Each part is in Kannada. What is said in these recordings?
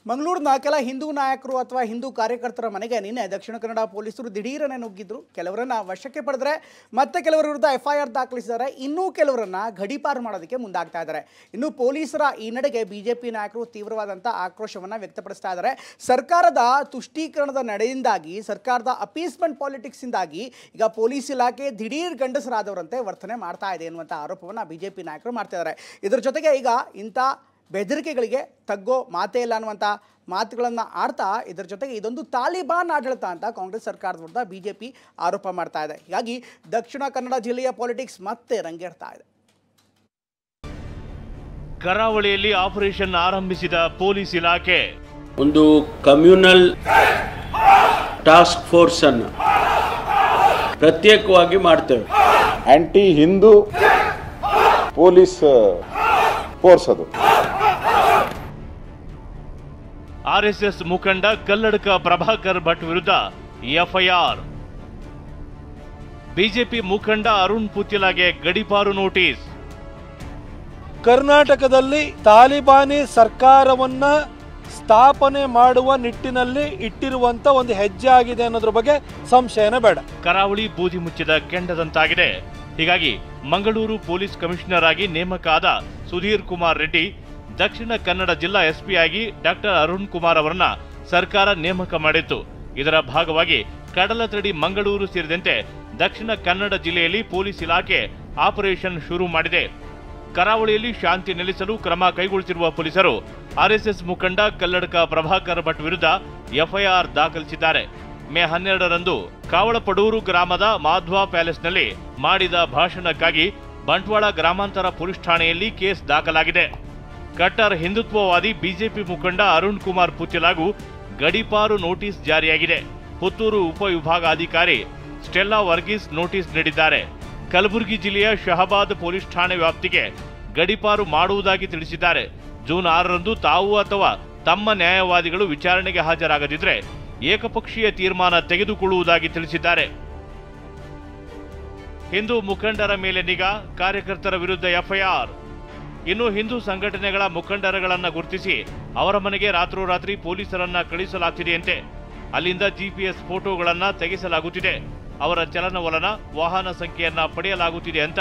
ಮಂಗಳೂರಿನ ಕೆಲ ಹಿಂದೂ ನಾಯಕರು ಅಥವಾ ಹಿಂದೂ ಕಾರ್ಯಕರ್ತರ ಮನೆಗೆ ನಿನ್ನೆ ದಕ್ಷಿಣ ಕನ್ನಡ ಪೊಲೀಸರು ದಿಢೀರನೆ ನುಗ್ಗಿದ್ರು. ಕೆಲವರನ್ನ ವಶಕ್ಕೆ ಪಡೆದರೆ ಮತ್ತೆ ಕೆಲವರ ವಿರುದ್ಧ FIR ದಾಖಲಿಸಿದ್ದಾರೆ. ಇನ್ನೂ ಕೆಲವರನ್ನ ಗಡೀಪಾರು ಮಾಡೋದಕ್ಕೆ ಮುಂದಾಗ್ತಾ ಇದ್ದಾರೆ. ಇನ್ನು ಪೊಲೀಸರ ಈ ನಡೆಗೆ ಬಿಜೆಪಿ ನಾಯಕರು ತೀವ್ರವಾದಂಥ ಆಕ್ರೋಶವನ್ನು ವ್ಯಕ್ತಪಡಿಸ್ತಾ ಇದ್ದಾರೆ. ಸರ್ಕಾರದ ತುಷ್ಟೀಕರಣದ ನಡೆಯಿಂದಾಗಿ, ಸರ್ಕಾರದ ಅಪೀಸ್ಮೆಂಟ್ ಪಾಲಿಟಿಕ್ಸಿಂದಾಗಿ ಈಗ ಪೊಲೀಸ್ ಇಲಾಖೆ ದಿಢೀರ್ ಗಂಡಸರಾದವರಂತೆ ವರ್ತನೆ ಮಾಡ್ತಾ ಇದೆ ಎನ್ನುವಂಥ ಆರೋಪವನ್ನು ಬಿಜೆಪಿ ನಾಯಕರು ಮಾಡ್ತಾ ಇದ್ದಾರೆ. ಇದರ ಜೊತೆಗೆ ಈಗ ಇಂಥ ಬೆದರಿಕೆಗಳಿಗೆ ತಗ್ಗೋ ಮಾತೇ ಇಲ್ಲ ಅನ್ನುವಂಥ ಮಾತುಗಳನ್ನು ಆಡ್ತಾ, ಇದರ ಜೊತೆಗೆ ಇದೊಂದು ತಾಲಿಬಾನ್ ಆಡಳಿತ ಅಂತ ಕಾಂಗ್ರೆಸ್ ಸರ್ಕಾರದ ವಿರುದ್ಧ ಬಿಜೆಪಿ ಆರೋಪ ಮಾಡ್ತಾ ಇದೆ. ಹೀಗಾಗಿ ದಕ್ಷಿಣ ಕನ್ನಡ ಜಿಲ್ಲೆಯ ಪಾಲಿಟಿಕ್ಸ್ ಮತ್ತೆ ರಂಗೇರ್ತಾ ಇದೆ. ಕರಾವಳಿಯಲ್ಲಿ ಆಪರೇಷನ್ ಆರಂಭಿಸಿದ ಪೊಲೀಸ್ ಇಲಾಖೆ ಒಂದು ಕಮ್ಯುನಲ್ ಟಾಸ್ಕ್ ಫೋರ್ಸ್ ಅನ್ನು ಪ್ರತ್ಯೇಕವಾಗಿ ಮಾಡ್ತೇವೆ. ಆಂಟಿ ಹಿಂದೂ ಪೊಲೀಸ್ ಫೋರ್ಸ್ ಅದು. RSS ಮುಖಂಡ ಕಲ್ಲಡ್ಕ ಪ್ರಭಾಕರ್ ಭಟ್ ವಿರುದ್ಧ FIR. ಬಿಜೆಪಿ ಮುಖಂಡ ಅರುಣ್ ಪುತ್ತಿಲಾಗೆ ಗಡೀಪಾರು ನೋಟಿಸ್. ಕರ್ನಾಟಕದಲ್ಲಿ ತಾಲಿಬಾನಿ ಸರ್ಕಾರವನ್ನ ಸ್ಥಾಪನೆ ಮಾಡುವ ನಿಟ್ಟಿನಲ್ಲಿ ಇಟ್ಟಿರುವಂತ ಒಂದು ಹೆಜ್ಜೆ ಆಗಿದೆ ಅನ್ನೋದ್ರ ಬಗ್ಗೆ ಸಂಶಯನೇ ಬೇಡ. ಕರಾವಳಿ ಬೂದಿ ಮುಚ್ಚಿದ ಕೆಂಡದಂತಾಗಿದೆ. ಹೀಗಾಗಿ ಮಂಗಳೂರು ಪೊಲೀಸ್ ಕಮಿಷನರ್ ಆಗಿ ನೇಮಕ ಆದ ಸುಧೀರ್ ಕುಮಾರ್ ರೆಡ್ಡಿ ದಕ್ಷಿಣ ಕನ್ನಡ ಜಿಲ್ಲಾ SP ಆಗಿ ಡಾಕ್ಟರ್ ಅರುಣ್ ಕುಮಾರ್ ಅವರನ್ನ ಸರ್ಕಾರ ನೇಮಕ ಮಾಡಿತ್ತು. ಇದರ ಭಾಗವಾಗಿ ಕಡಲತಡಿ ಮಂಗಳೂರು ಸೇರಿದಂತೆ ದಕ್ಷಿಣ ಕನ್ನಡ ಜಿಲ್ಲೆಯಲ್ಲಿ ಪೊಲೀಸ್ ಇಲಾಖೆ ಆಪರೇಷನ್ ಶುರು ಮಾಡಿದೆ. ಕರಾವಳಿಯಲ್ಲಿ ಶಾಂತಿ ನೆಲೆಸಲು ಕ್ರಮ ಕೈಗೊಳ್ಳುತ್ತಿರುವ ಪೊಲೀಸರು RSS ಮುಖಂಡ ಕಲ್ಲಡ್ಕ ಪ್ರಭಾಕರ್ ಭಟ್ ವಿರುದ್ಧ FIR ದಾಖಲಿಸಿದ್ದಾರೆ. ಮೇ 12ರಂದು ಕಾವಳಪಡೂರು ಗ್ರಾಮದ ಮಾಧ್ವಾ ಪ್ಯಾಲೇಸ್ನಲ್ಲಿ ಮಾಡಿದ ಭಾಷಣಕ್ಕಾಗಿ ಬಂಟ್ವಾಳ ಗ್ರಾಮಾಂತರ ಪೊಲೀಸ್ ಠಾಣೆಯಲ್ಲಿ ಕೇಸ್ ದಾಖಲಾಗಿದೆ. ಕಟ್ಟರ್ ಹಿಂದುತ್ವವಾದಿ ಬಿಜೆಪಿ ಮುಖಂಡ ಅರುಣ್ ಕುಮಾರ್ ಪುತ್ತಿಲಾಗೂ ಗಡೀಪಾರು ನೋಟಿಸ್ ಜಾರಿಯಾಗಿದೆ. ಪುತ್ತೂರು ಉಪವಿಭಾಗಾಧಿಕಾರಿ ಸ್ಟೆಲ್ಲಾ ವರ್ಗೀಸ್ ನೋಟಿಸ್ ನೀಡಿದ್ದಾರೆ. ಕಲಬುರಗಿ ಜಿಲ್ಲೆಯ ಶಹಬಾದ್ ಪೊಲೀಸ್ ಠಾಣೆ ವ್ಯಾಪ್ತಿಗೆ ಗಡೀಪಾರು ಮಾಡುವುದಾಗಿ ತಿಳಿಸಿದ್ದಾರೆ. ಜೂನ್ 6ರಂದು ತಾವು ಅಥವಾ ತಮ್ಮ ನ್ಯಾಯವಾದಿಗಳು ವಿಚಾರಣೆಗೆ ಹಾಜರಾಗದಿದ್ದರೆ ಏಕಪಕ್ಷೀಯ ತೀರ್ಮಾನ ತೆಗೆದುಕೊಳ್ಳುವುದಾಗಿ ತಿಳಿಸಿದ್ದಾರೆ. ಹಿಂದೂ ಮುಖಂಡರ ಮೇಲೆ ನಿಗಾ, ಕಾರ್ಯಕರ್ತರ ವಿರುದ್ಧ FIR. ಇನ್ನು ಹಿಂದೂ ಸಂಘಟನೆಗಳ ಮುಖಂಡರುಗಳನ್ನು ಗುರುತಿಸಿ ಅವರ ಮನೆಗೆ ರಾತ್ರೋರಾತ್ರಿ ಪೊಲೀಸರನ್ನ ಕಳಿಸಲಾಗ್ತಿದೆಯಂತೆ. ಅಲ್ಲಿಂದ GPS ಫೋಟೋಗಳನ್ನ ತೆಗೆಸಲಾಗುತ್ತಿದೆ. ಅವರ ಚಲನವಲನ, ವಾಹನ ಸಂಖ್ಯೆಯನ್ನ ಪಡೆಯಲಾಗುತ್ತಿದೆ ಅಂತ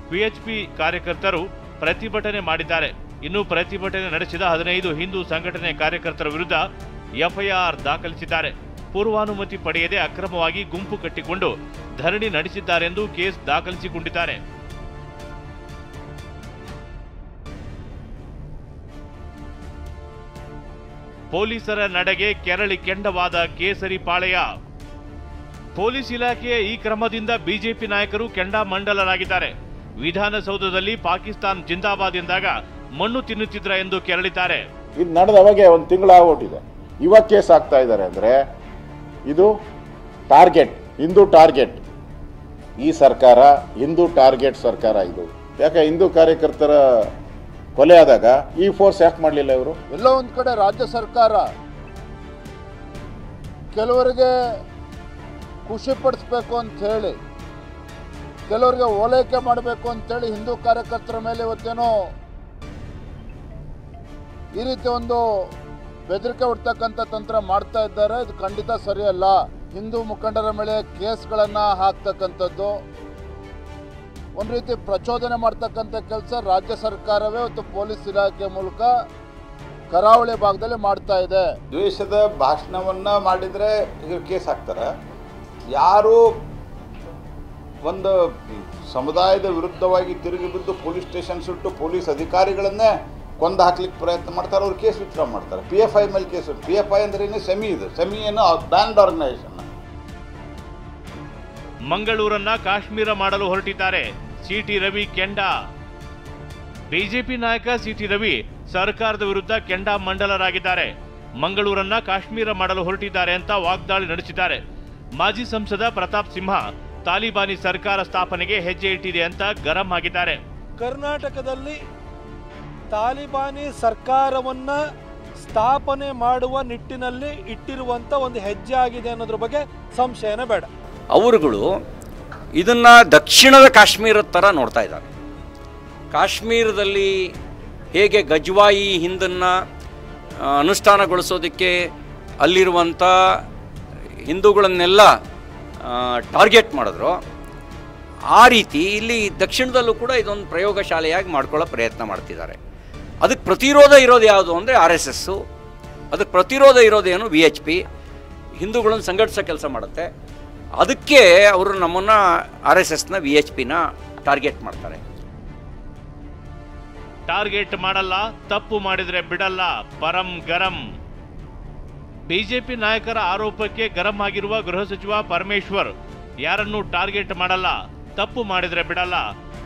PHP ಕಾರ್ಯಕರ್ತರು ಪ್ರತಿಭಟನೆ ಮಾಡಿದ್ದಾರೆ. ಇನ್ನು ಪ್ರತಿಭಟನೆ ನಡೆಸಿದ 15 ಹಿಂದೂ ಸಂಘಟನೆ ಕಾರ್ಯಕರ್ತರ ವಿರುದ್ಧ FIR ದಾಖಲಿಸಿದ್ದಾರೆ. ಪೂರ್ವಾನುಮತಿ ಪಡೆಯದೆ ಅಕ್ರಮವಾಗಿ ಗುಂಪು ಕಟ್ಟಿಕೊಂಡು ಧರಣಿ ನಡೆಸಿದ್ದಾರೆಂದು ಕೇಸ್ ದಾಖಲಿಸಿಕೊಂಡಿದ್ದಾರೆ. ಪೊಲೀಸರ ನಡೆಗೆ ಕೆರಳಿ ಕೆಂಡವಾದ ಕೇಸರಿ ಪಾಳೆಯ. ಪೊಲೀಸ್ ಇಲಾಖೆಯ ಈ ಕ್ರಮದಿಂದ ಬಿಜೆಪಿ ನಾಯಕರು ಕೆಂಡಾಮಂಡಲರಾಗಿದ್ದಾರೆ. ವಿಧಾನಸೌಧದಲ್ಲಿ ಪಾಕಿಸ್ತಾನ್ ಜಿಂದಾಬಾದ್ ಎಂದಾಗ ಮಣ್ಣು ತಿನ್ನುತ್ತಿದ್ರ ಎಂದು ಕೆರಳಿದ್ದಾರೆ. ಇದು ನಡೆದವಾಗೆ ಒಂದು ತಿಂಗಳಾಗೋಟಿದೆ. ಇವಾಗ ಕೇಸ್ ಆಗ್ತಾ ಇದ್ದಾರೆ ಅಂದ್ರೆ ಇದು ಟಾರ್ಗೆಟ್, ಹಿಂದೂ ಟಾರ್ಗೆಟ್. ಈ ಸರ್ಕಾರ ಹಿಂದೂ ಟಾರ್ಗೆಟ್ ಸರ್ಕಾರ ಇದು. ಯಾಕೆ ಹಿಂದೂ ಕಾರ್ಯಕರ್ತರ ಕೊಲೆ ಆದಾಗ ಈ ಫೋರ್ಸ್ ಯಾಕೆ ಮಾಡಲಿಲ್ಲ ಇವರು? ಎಲ್ಲೋ ಒಂದು ಕಡೆ ರಾಜ್ಯ ಸರ್ಕಾರ ಕೆಲವರಿಗೆ ಖುಷಿ ಪಡಿಸ್ಬೇಕು ಅಂತ ಹೇಳಿ, ಕೆಲವರಿಗೆ ಓಲೈಕೆ ಮಾಡಬೇಕು ಅಂತೇಳಿ ಹಿಂದೂ ಕಾರ್ಯಕರ್ತರ ಮೇಲೆ ಇವತ್ತೇನೋ ಈ ರೀತಿ ಒಂದು ಬೆದರಿಕೆ ಹುಡ್ತಕ್ಕಂಥ ತಂತ್ರ ಮಾಡ್ತಾ ಇದ್ದಾರೆ. ಇದು ಖಂಡಿತ ಸರಿಯಲ್ಲ. ಹಿಂದೂ ಮುಖಂಡರ ಮೇಲೆ ಕೇಸ್ಗಳನ್ನು ಹಾಕ್ತಕ್ಕಂಥದ್ದು, ಒಂದು ರೀತಿ ಪ್ರಚೋದನೆ ಮಾಡ್ತಕ್ಕಂಥ ಕೆಲಸ ರಾಜ್ಯ ಸರ್ಕಾರವೇ ಮತ್ತು ಪೊಲೀಸ್ ಇಲಾಖೆ ಮೂಲಕ ಕರಾವಳಿ ಭಾಗದಲ್ಲಿ ಮಾಡ್ತಾ ಇದೆ. ದ್ವೇಷದ ಭಾಷಣವನ್ನು ಮಾಡಿದರೆ ಕೇಸ್ ಹಾಕ್ತಾರೆ. ಯಾರು ಒಂದು ಸಮುದಾಯದ ವಿರುದ್ಧವಾಗಿ ತಿರುಗಿ ಬಿದ್ದು ಪೊಲೀಸ್ ಸ್ಟೇಷನ್ ಸುಟ್ಟು ಪೊಲೀಸ್ ಅಧಿಕಾರಿಗಳನ್ನೇ ಕೊಂದು ಹಾಕ್ಲಿಕ್ಕೆ ಪ್ರಯತ್ನ ಮಾಡ್ತಾರೆ, ಅವ್ರು ಕೇಸ್ ವಿತ್ಡ್ರಾ ಮಾಡ್ತಾರೆ. PFI ಮೇಲೆ ಕೇಸ್. PFI ಅಂದ್ರೆ ಸೆಮಿ, ಇದು ಸೆಮಿ ಏನು ಬ್ಯಾಂಡ್ ಆರ್ಗನೈಸೇಷನ್. ಮಂಗಳೂರನ್ನ ಕಾಶ್ಮೀರ ಮಾಡಲು ಹೊರಟಿದ್ದಾರೆ CT ರವಿ ಕೆಂಡ. ಬಿಜೆಪಿ ನಾಯಕ CT ರವಿ ಸರ್ಕಾರದ ವಿರುದ್ಧ ಕೆಂಡಾಮಂಡಲರಾಗಿದ್ದಾರೆ. ಮಂಗಳೂರನ್ನ ಕಾಶ್ಮೀರ ಮಾಡಲು ಹೊರಟಿದ್ದಾರೆ ಅಂತ ವಾಗ್ದಾಳಿ ನಡೆಸಿದ್ದಾರೆ. ಮಾಜಿ ಸಂಸದ ಪ್ರತಾಪ್ ಸಿಂಹ ತಾಲಿಬಾನಿ ಸರ್ಕಾರ ಸ್ಥಾಪನೆಗೆ ಹೆಜ್ಜೆ ಇಟ್ಟಿದೆ ಅಂತ ಗರಂ ಆಗಿದ್ದಾರೆ. ಕರ್ನಾಟಕದಲ್ಲಿ ತಾಲಿಬಾನಿ ಸರ್ಕಾರವನ್ನ ಸ್ಥಾಪನೆ ಮಾಡುವ ನಿಟ್ಟಿನಲ್ಲಿ ಇಟ್ಟಿರುವಂತ ಒಂದು ಹೆಜ್ಜೆ ಆಗಿದೆ ಅನ್ನೋದ್ರ ಬಗ್ಗೆ ಸಂಶಯನೇ ಬೇಡ. ಅವರುಗಳು ಇದನ್ನ ದಕ್ಷಿಣದ ಕಾಶ್ಮೀರದ ಥರ ನೋಡ್ತಾ ಇದ್ದಾರೆ. ಕಾಶ್ಮೀರದಲ್ಲಿ ಹೇಗೆ ಗಜ್ವಾಯಿ ಹಿಂದನ್ನು ಅನುಷ್ಠಾನಗೊಳಿಸೋದಕ್ಕೆ ಅಲ್ಲಿರುವಂಥ ಹಿಂದೂಗಳನ್ನೆಲ್ಲ ಟಾರ್ಗೆಟ್ ಮಾಡಿದ್ರು. ಆ ರೀತಿ ಇಲ್ಲಿ ದಕ್ಷಿಣದಲ್ಲೂ ಕೂಡ ಇದೊಂದು ಪ್ರಯೋಗಶಾಲೆಯಾಗಿ ಮಾಡ್ಕೊಳ್ಳೋ ಪ್ರಯತ್ನ ಮಾಡ್ತಿದ್ದಾರೆ. ಅದಕ್ಕೆ ಪ್ರತಿರೋಧ ಇರೋದು ಯಾವುದು ಅಂದರೆ RSS, ಅದಕ್ಕೆ ಪ್ರತಿರೋಧ ಇರೋದೇನು VHP, ಹಿಂದೂಗಳನ್ನು ಸಂಘಟಿಸೋ ಕೆಲಸ ಮಾಡುತ್ತೆ. ಅದಕ್ಕೆ ಅವರು ನಮ್ಮನ್ನು RSSನ VHPನ ಟಾರ್ಗೆಟ್ ಮಾಡ್ತಾರೆ. ಟಾರ್ಗೆಟ್ ಮಾಡಲ್ಲ, ತಪ್ಪು ಮಾಡಿದ್ರೆ ಬಿಡಲ್ಲ, ಪರಂ ಗರಂ. ಬಿಜೆಪಿ ನಾಯಕರ ಆರೋಪಕ್ಕೆ ಗರಂ ಆಗಿರುವ ಗೃಹ ಸಚಿವ ಪರಮೇಶ್ವರ್ ಯಾರನ್ನೂ ಟಾರ್ಗೆಟ್ ಮಾಡಲ್ಲ, ತಪ್ಪು ಮಾಡಿದ್ರೆ ಬಿಡಲ್ಲ,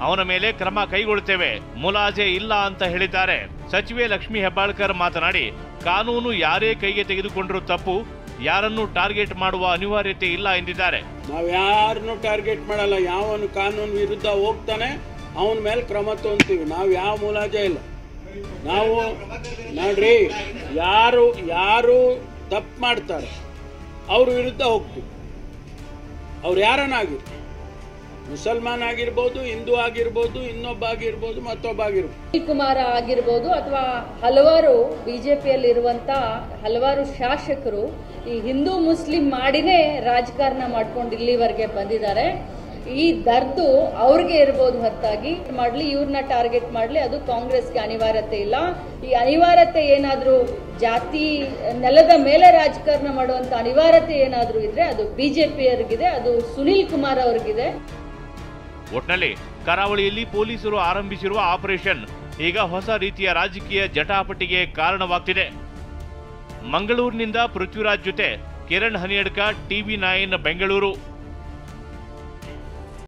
ಅವನ ಮೇಲೆ ಕ್ರಮ ಕೈಗೊಳ್ಳುತ್ತೇವೆ, ಮುಲಾಜೆ ಇಲ್ಲ ಅಂತ ಹೇಳಿದ್ದಾರೆ. ಸಚಿವೆ ಲಕ್ಷ್ಮೀ ಹೆಬ್ಬಾಳ್ಕರ್ ಮಾತನಾಡಿ, ಕಾನೂನು ಯಾರೇ ಕೈಗೆ ತೆಗೆದುಕೊಂಡರೂ ತಪ್ಪು, ಯಾರನ್ನೂ ಟಾರ್ಗೆಟ್ ಮಾಡುವ ಅನಿವಾರ್ಯತೆ ಇಲ್ಲ ಎಂದಿದ್ದಾರೆ. ನಾವು ಯಾರನ್ನೂ ಟಾರ್ಗೆಟ್ ಮಾಡಲ್ಲ. ಯಾವನು ಕಾನೂನು ವಿರುದ್ಧ ಹೋಗ್ತಾನೆ ಅವನ ಮೇಲೆ ಕ್ರಮ ತಗೊಂತೀವಿ. ನಾವು ಯಾವ ಮುಲಾಜೆ ಇಲ್ಲ. ನಾವು ನೋಡ್ರಿ, ಯಾರು ತಪ್ಪು ಮಾಡ್ತಾರೆ ಅವ್ರ ವಿರುದ್ಧ ಹೋಗ್ತೀವಿ. ಅವ್ರು ಯಾರನ್ನಾಗಿರ್ಬೋದು, ಮುಸಲ್ಮಾನ್ ಆಗಿರ್ಬೋದು, ಹಿಂದೂ ಆಗಿರ್ಬೋದು, ಇನ್ನೊಬ್ಬ ಆಗಿರ್ಬೋದು, ಮತ್ತೊಬ್ಬ ಆಗಿರ್ಬೋದು, ಕುಮಾರ ಆಗಿರ್ಬೋದು, ಅಥವಾ ಹಲವಾರು ಬಿಜೆಪಿಯಲ್ಲಿ ಇರುವಂತ ಹಲವಾರು ಶಾಸಕರು ಈ ಹಿಂದೂ ಮುಸ್ಲಿಂ ಮಾಡಿನೇ ರಾಜಕಾರಣ ಮಾಡ್ಕೊಂಡು ಇಲ್ಲಿವರೆಗೆ ಬಂದಿದ್ದಾರೆ. ಈ ದರ್ದು ಅವ್ರಿಗೆ ಇರ್ಬೋದು ಹೊರತಾಗಿ ಮಾಡಲಿ, ಇವ್ರನ್ನ ಟಾರ್ಗೆಟ್ ಮಾಡಲಿ, ಅದು ಕಾಂಗ್ರೆಸ್ಗೆ ಅನಿವಾರ್ಯತೆ ಇಲ್ಲ. ಈ ಅನಿವಾರ್ಯತೆ ಏನಾದರೂ ಜಾತಿ ನೆಲದ ಮೇಲೆ ರಾಜಕಾರಣ ಮಾಡುವಂತ ಅನಿವಾರ್ಯತೆ ಏನಾದರೂ ಇದ್ರೆ ಅದು ಬಿಜೆಪಿಯವರಿಗಿದೆ, ಅದು ಸುನೀಲ್ ಕುಮಾರ್ ಅವ್ರಿಗಿದೆ. ಒಟ್ನಲ್ಲಿ ಕರಾವಳಿಯಲ್ಲಿ ಪೊಲೀಸರು ಆರಂಭಿಸಿರುವ ಆಪರೇಷನ್ ಈಗ ಹೊಸ ರೀತಿಯ ರಾಜಕೀಯ ಜಟಾಪಟಿಗೆ ಕಾರಣವಾಗ್ತಿದೆ. ಮಂಗಳೂರಿನಿಂದ ಪೃಥ್ವಿರಾಜ್ ಜೊತೆ ಕಿರಣ್ ಹನಿಯಡ್ಕ, TV9 ಬೆಂಗಳೂರು.